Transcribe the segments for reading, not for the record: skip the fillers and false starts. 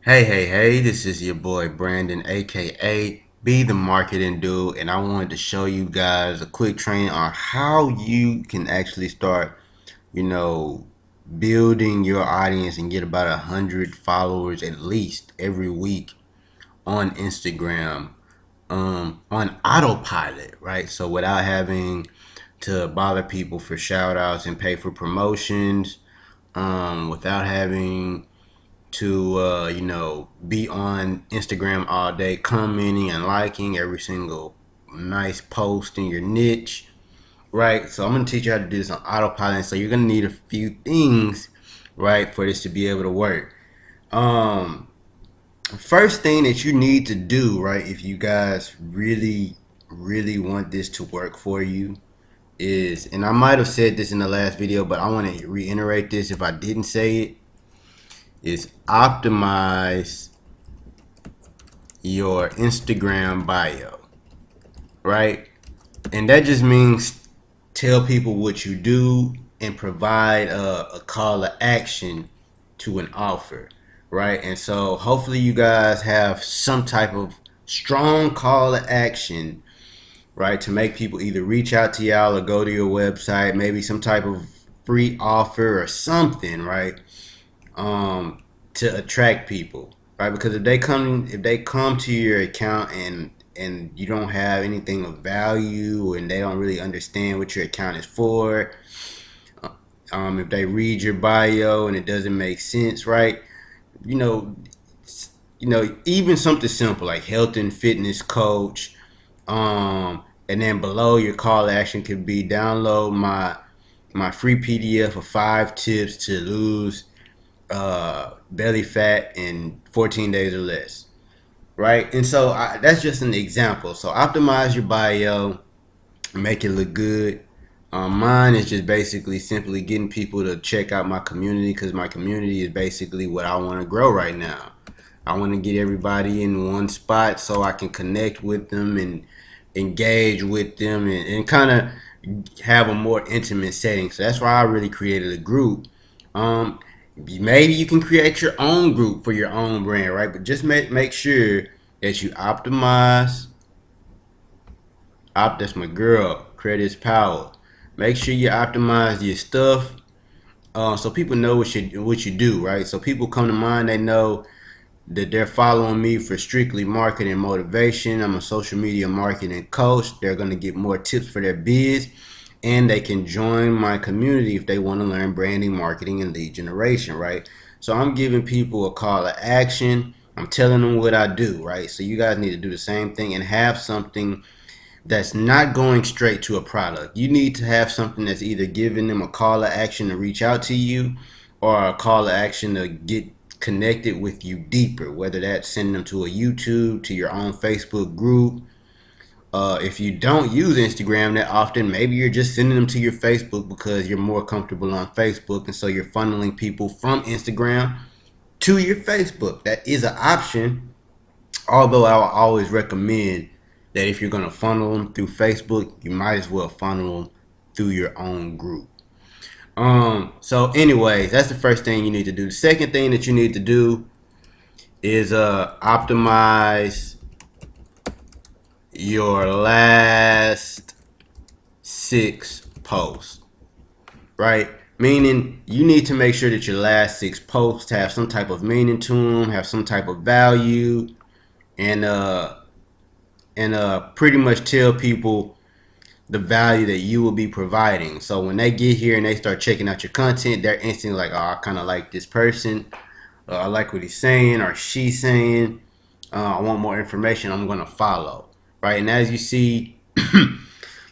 Hey, this is your boy Brandon, aka Be the Marketing Dude, and I wanted to show you guys a quick training on how you can actually start, you know, building your audience and get about 100 followers at least every week on Instagram, on autopilot, right? So without having to bother people for shout outs and pay for promotions, without having to be on Instagram all day commenting and liking every single nice post in your niche, right? So I'm going to teach you how to do this on autopilot. So you're going to need a few things, right, for this to be able to work. First thing that you need to do, right, if you guys really want this to work for you, is, and I might have said this in the last video, but I want to reiterate this if I didn't say it, is optimize your Instagram bio, right? And that just means tell people what you do and provide a call to action to an offer, right? And so hopefully you guys have some type of strong call to action, right, to make people either reach out to y'all or go to your website, maybe some type of free offer or something, right? To attract people, right? Because if they come to your account and you don't have anything of value and they don't really understand what your account is for, if they read your bio and it doesn't make sense, right? You know, even something simple like health and fitness coach, and then below your call to action could be download my free PDF of 5 tips to lose belly fat in 14 days or less, right? And so that's just an example. So optimize your bio, make it look good. Mine is just basically simply getting people to check out my community, because my community is basically what I want to grow right now. I want to get everybody in one spot so I can connect with them and engage with them and kind of have a more intimate setting. So that's why I really created a group. Maybe you can create your own group for your own brand, right? But just make sure that you optimize. That's my girl. Credit's power. Make sure you optimize your stuff, so people know what you do, right? So people come to mind, they know that they're following me for strictly marketing motivation. I'm a social media marketing coach. They're gonna get more tips for their biz, and they can join my community if they want to learn branding, marketing, and lead generation, right? So I'm giving people a call to action. I'm telling them what I do, right? So you guys need to do the same thing and have something that's not going straight to a product. You need to have something that's either giving them a call to action to reach out to you or a call to action to get connected with you deeper, whether that's sending them to a YouTube, to your own Facebook group. If you don't use Instagram that often, maybe you're just sending them to your Facebook because you're more comfortable on Facebook, and so you're funneling people from Instagram to your Facebook. That is an option, although I will always recommend that if you're going to funnel them through Facebook, you might as well funnel them through your own group. So anyways, that's the first thing you need to do. The second thing that you need to do is optimize your last 6 posts, right? Meaning you need to make sure that your last 6 posts have some type of meaning to them, have some type of value, and pretty much tell people the value that you will be providing. So when they get here and they start checking out your content, they're instantly like, oh, I kind of like this person. I like what he's saying or she's saying. I want more information. I'm going to follow, right? And as you see,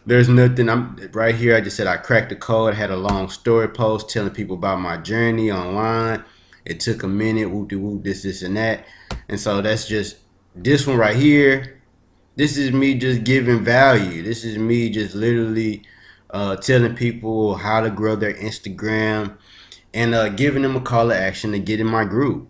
there's nothing. I'm right here. I just said I cracked the code. I had a long story post telling people about my journey online. It took a minute. Whoop de whoop. This, and that. And so that's just this one right here. This is me just giving value. This is me just literally telling people how to grow their Instagram and giving them a call to action to get in my group.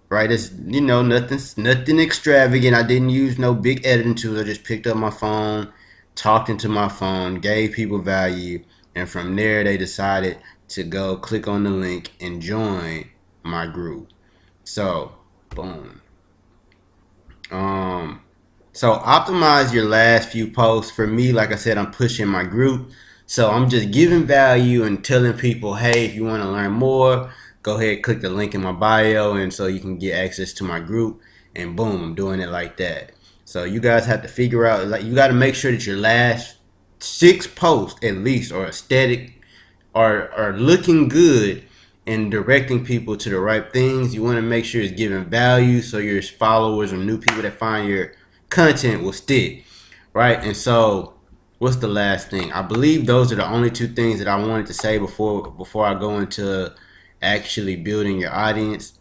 Right? It's nothing extravagant. I didn't use no big editing tools. I just picked up my phone, talked into my phone, gave people value, and from there they decided to go click on the link and join my group. So Boom. So optimize your last few posts. For me, like I said, I'm pushing my group. So I'm just giving value and telling people, hey, if you want to learn more, go ahead, click the link in my bio, and so you can get access to my group. And boom, I'm doing it like that. So you guys have to figure out, like, you got to make sure that your last 6 posts at least are aesthetic, are looking good and directing people to the right things. You want to make sure it's giving value so your followers or new people that find your content will stick, right? And so what's the last thing? I believe those are the only 2 things that I wanted to say before I go into actually building your audience.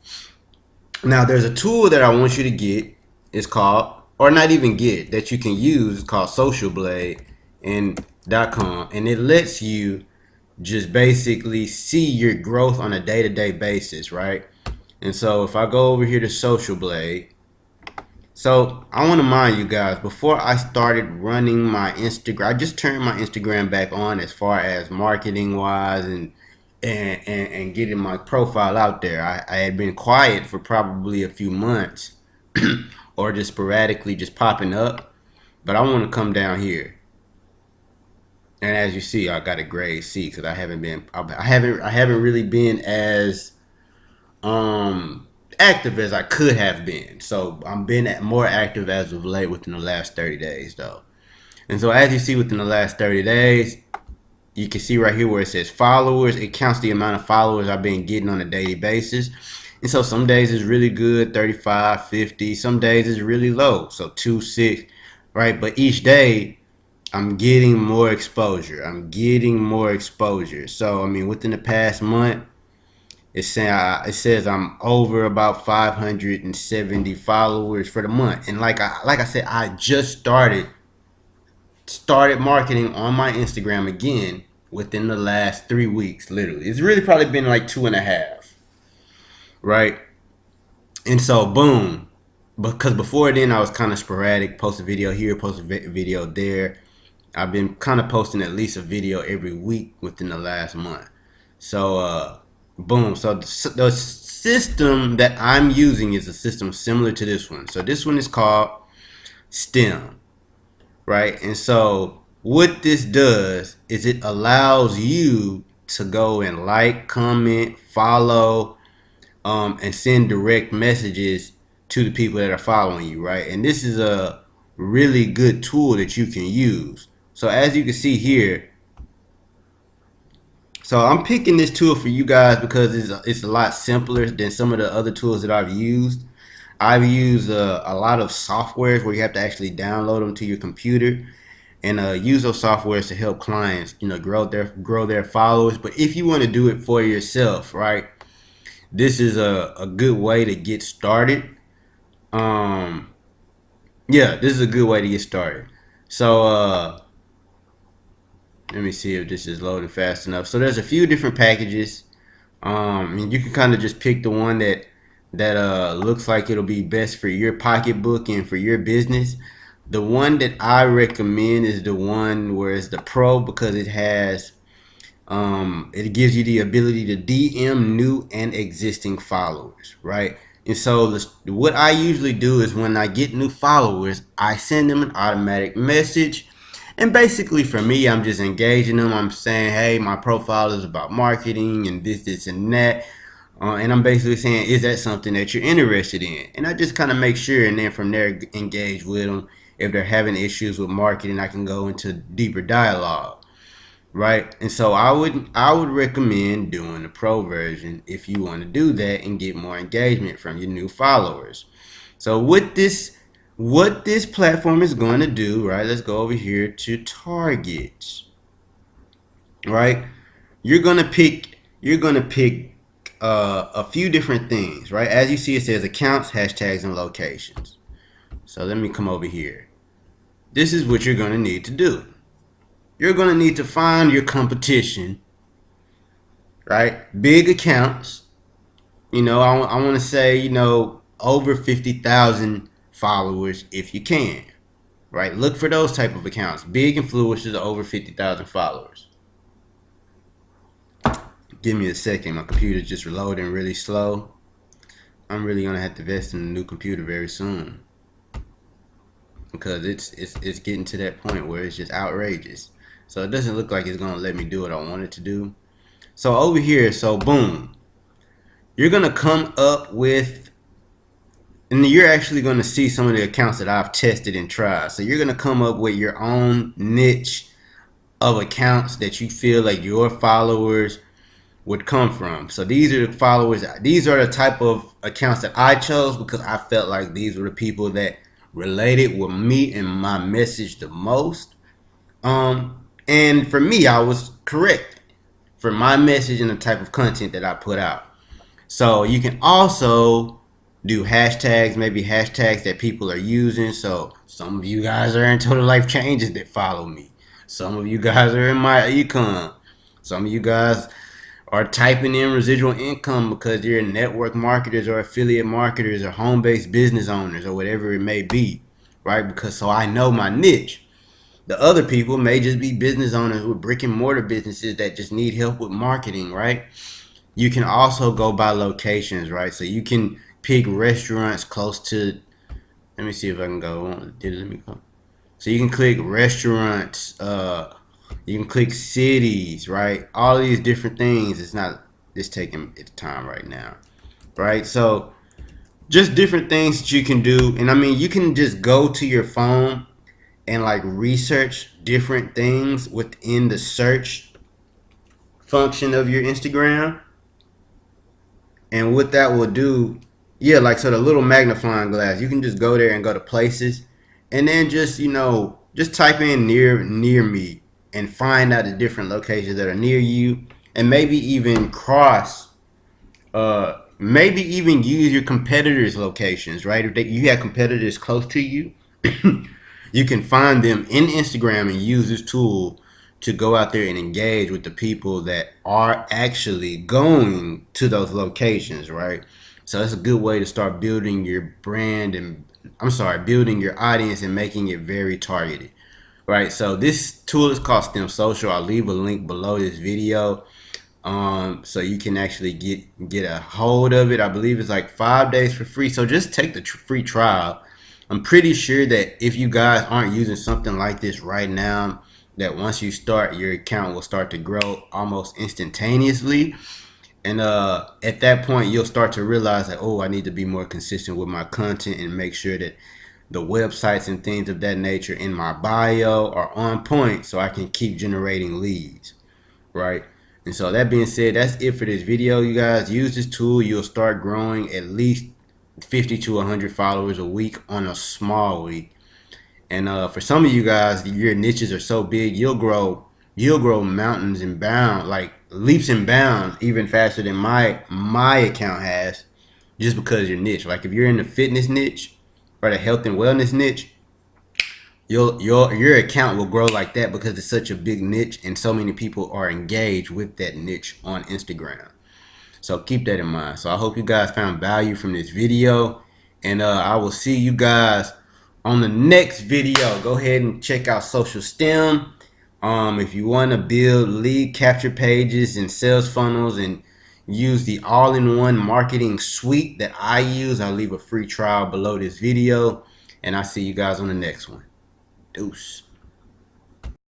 Now there's a tool that I want you to get. It's called, or not even get, that you can use. It's called socialblade and .com, and it lets you just basically see your growth on a day-to-day basis, right? And so if I go over here to Social Blade, so I want to mind you guys, before I started running my Instagram, I just turned my Instagram back on as far as marketing wise and getting my profile out there. I had been quiet for probably a few months or just sporadically just popping up, but I want to come down here. And as you see, I got a grade C because I haven't really been as active as I could have been. So I'm been more active as of late within the last 30 days though. And so as you see within the last 30 days, you can see right here where it says followers. It counts the amount of followers I've been getting on a daily basis. And so some days it's really good, 35, 50. Some days it's really low, so 2, 6, right? But each day I'm getting more exposure. So I mean, within the past month, it says I'm over about 570 followers for the month. And like I said, I just started marketing on my Instagram again within the last 3 weeks. Literally, it's really probably been like 2.5, right? And so boom, because before then I was kind of sporadic, post a video here, post a video there. I've been kind of posting at least a video every week within the last month. So boom. So the system that I'm using is a system similar to this one. So this one is called STEM, right? And so what this does is it allows you to go and like, comment, follow, and send direct messages to the people that are following you, right? And this is a really good tool that you can use. So as you can see here, so I'm picking this tool for you guys because it's a lot simpler than some of the other tools that I've used. I've used a lot of softwares where you have to actually download them to your computer and use those softwares to help clients, grow their followers. But if you want to do it for yourself, right, this is a good way to get started. Yeah, this is a good way to get started. So let me see if this is loading fast enough. So there's a few different packages. And you can kind of just pick the one that looks like it'll be best for your pocketbook and for your business. The one that I recommend is the one where it's the Pro, because it has it gives you the ability to DM new and existing followers, right? And so what I usually do is when I get new followers, I send them an automatic message. And basically for me, I'm just engaging them. I'm saying, hey, my profile is about marketing and this, and that. And I'm basically saying, is that something that you're interested in? And I just kind of make sure, and then from there, engage with them. If they're having issues with marketing, I can go into deeper dialogue, right? And so I would recommend doing the Pro version if you want to do that and get more engagement from your new followers. So what this platform is going to do, right? Let's go over here to targets, right? You're gonna pick a few different things, right? As you see, it says accounts, hashtags, and locations. So let me come over here. This is what you're gonna need to do. You're gonna need to find your competition, right? Big accounts. I want to say, over 50,000 followers if you can, right? Look for those type of accounts. Big influencers over 50,000 followers. Give me a second. My computer's just reloading really slow. I'm really gonna have to invest in a new computer very soon, because it's getting to that point where it's just outrageous. So it doesn't look like it's gonna let me do what I want it to do. So over here, so boom, you're gonna come up with, and you're actually gonna see some of the accounts that I've tested and tried. So you're gonna come up with your own niche of accounts that you feel like your followers would come from. So these are the followers, these are the type of accounts that I chose because I felt like these were the people that related with me and my message the most. And for me, I was correct for my message and the type of content that I put out. So you can also do hashtags, maybe hashtags that people are using. So some of you guys are in Total Life Changes that follow me. Some of you guys are in my econ. Some of you guys are typing in residual income because you're network marketers or affiliate marketers or home-based business owners or whatever it may be, right? Because so I know my niche. The other people may just be business owners with brick and mortar businesses that just need help with marketing, right? You can also go by locations, right? So you can pick restaurants close to, let me see if I can go. Let me go. So you can click restaurants, you can click cities, right? All of these different things. It's taking its time right now, right? So just different things that you can do. And I mean, you can just go to your phone and like research different things within the search function of your Instagram. And what that will do, yeah, like so the little magnifying glass, you can just go there and go to places and then just, just type in near me and find out the different locations that are near you, and maybe even maybe even use your competitors' locations, right? If you have competitors close to you, you can find them in Instagram and use this tool to go out there and engage with the people that are actually going to those locations, right? So that's a good way to start building your brand and, building your audience and making it very targeted, right? So this tool is called STEM Social. I'll leave a link below this video, so you can actually get a hold of it. I believe it's like 5 days for free. So just take the free trial. I'm pretty sure that if you guys aren't using something like this right now, that once you start, your account will start to grow almost instantaneously. And at that point, you'll start to realize that, oh, I need to be more consistent with my content and make sure that the websites and things of that nature in my bio are on point so I can keep generating leads, right? And so that being said, that's it for this video. You guys use this tool, you'll start growing at least 50 to 100 followers a week on a small week. And for some of you guys, your niches are so big, you'll grow mountains and bounds, like leaps and bounds, even faster than my account has, just because your niche. Like if you're in the fitness niche or the health and wellness niche, your account will grow like that because it's such a big niche and so many people are engaged with that niche on Instagram. So keep that in mind. So I hope you guys found value from this video, and I will see you guys on the next video. Go ahead and check out Social STEM. If you want to build lead capture pages and sales funnels and use the all-in-one marketing suite that I use, I'll leave a free trial below this video, and I'll see you guys on the next one. Deuce.